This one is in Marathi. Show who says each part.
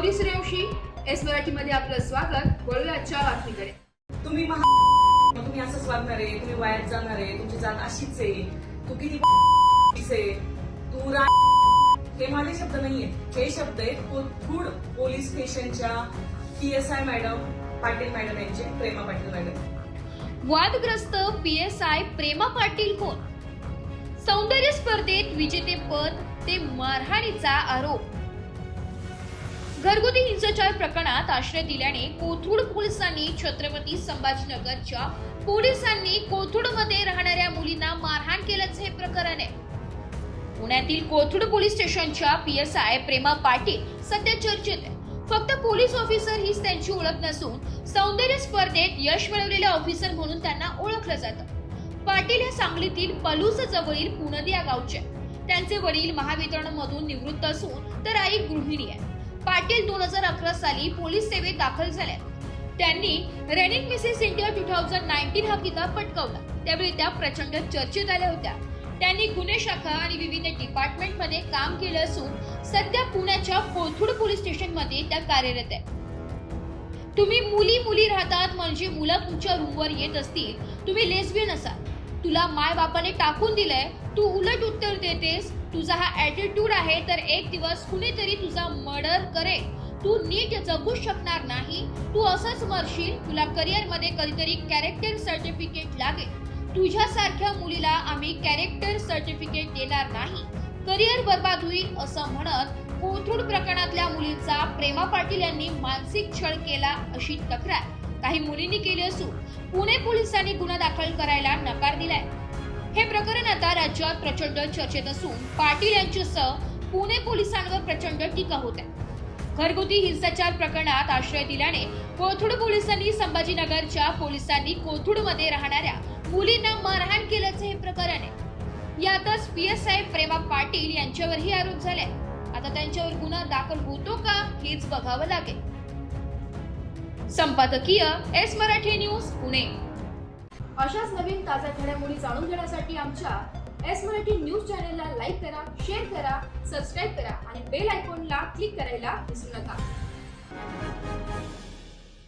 Speaker 1: गौरी सूर्यवंशी एस मराठीमध्ये आपलं स्वागत. वळूया आजच्या बातमीकडे.
Speaker 2: तुम्ही तुम्ही असंच वागणार आहे, तुम्ही वायात जाणार आहे, तुमची जात अशीच आहे, तू किती आहे, तू हे माझे शब्द नाहीये, हे शब्द आहेत कोथरूड पोलीस स्टेशनच्या PSI मॅडम पाटील मॅडम यांचे, प्रेमा पाटील मॅडम.
Speaker 3: वादग्रस्त PSI प्रेमा पाटील कोण? सौंदर्य स्पर्धेत विजेतेपद ते मारहाणीचा आरोप. घरगुती हिंसाचार प्रकरणात आश्रय दिल्याने कोथरूड पोलिसांनी छत्रपती संभाजीनगरच्या पोलिसांनी कोथरूडमध्ये राहणाऱ्या मुलींना मारहाण केल्याचे हे प्रकरण आहे. पुण्यातील कोथरूड पोलीस स्टेशनच्या PSI प्रेमा पाटील सध्या चर्चेत आहे. फक्त पोलीस ऑफिसर हीच त्यांची ओळख नसून सौंदर्य स्पर्धेत यश मिळवलेले ऑफिसर म्हणून त्यांना ओळखलं जातं. पाटील हे सांगलीतील पलूस जवळील पुनदी या गावचे. त्यांचे वडील महावितरणमधून निवृत्त असून तर आई गृहिणी आहे. पाटील 2011 साली पोलीस सेवेत दाखल झाले. त्यांनी रनिंग मिसेस इंडिया 2019 हा किताब पटकावला. त्यावेळी त्या प्रचंड चर्चेत आल्या होत्या. त्यांनी गुन्हे शाखा आणि विविध डिपार्टमेंट मध्ये काम केलं असून सध्या पुण्याच्या कोथरूड पोलीस स्टेशन मध्ये त्या कार्यरत आहे. तुम्ही मुली राहतात म्हणजे मुलं तुमच्या रूमवर येत असतील, तुम्ही लेस्बियन असाल, तुला माय बापाने टाकून दिलंय, तू उलट उत्तर देतेस, तुझा हा ऍटिट्यूड आहे, तर एक दिवस कुणीतरी तुझा मर्डर करेल, तू नीट जगू शकणार नाही, तू असंच मरशील, तुला करिअर मध्ये कधीतरी कॅरेक्टर सर्टिफिकेट लागेल, तुझ्यासारख्या मुलीला आम्ही कॅरेक्टर सर्टिफिकेट देणार नाही, करिअर बर्बाद होईल असं म्हणत कोथरूड प्रकरणातल्या मुलीचा प्रेमा पाटील यांनी मानसिक छळ केला अशी तक्रार काही मुलींनी केली असून पुणे पोलिसांनी गुन्हा दाखल करायला नकार दिलाय. हे प्रकरण आता राज्यात प्रचंड चर्चेत असून पाटील यांच्यासह पुणे पोलिसांवर प्रचंड टीका होत आहे. घरगुती हिंसाचार प्रकरणात आश्रय दिल्याने कोथरूड पोलिसांनी संभाजीनगरच्या पोलिसांनी कोथरूडमध्ये राहणाऱ्या मुलींना मारहाण केल्याचे हे प्रकरण आहे. यातच PSI प्रेमा पाटील यांच्यावरही आरोप झाले. आता त्यांच्यावर गुन्हा दाखल होतो का हेच बघावं लागेल. संपादकीय एस मराठी न्यूज पुणे.
Speaker 1: अशाच नवीन ताज्या घडामोडी जाणून घेण्यासाठी आमच्या एस मराठी न्यूज चॅनलला लाईक करा, शेअर करा, सबस्क्राईब करा आणि बेल आयकॉनला क्लिक करायला विसरू नका.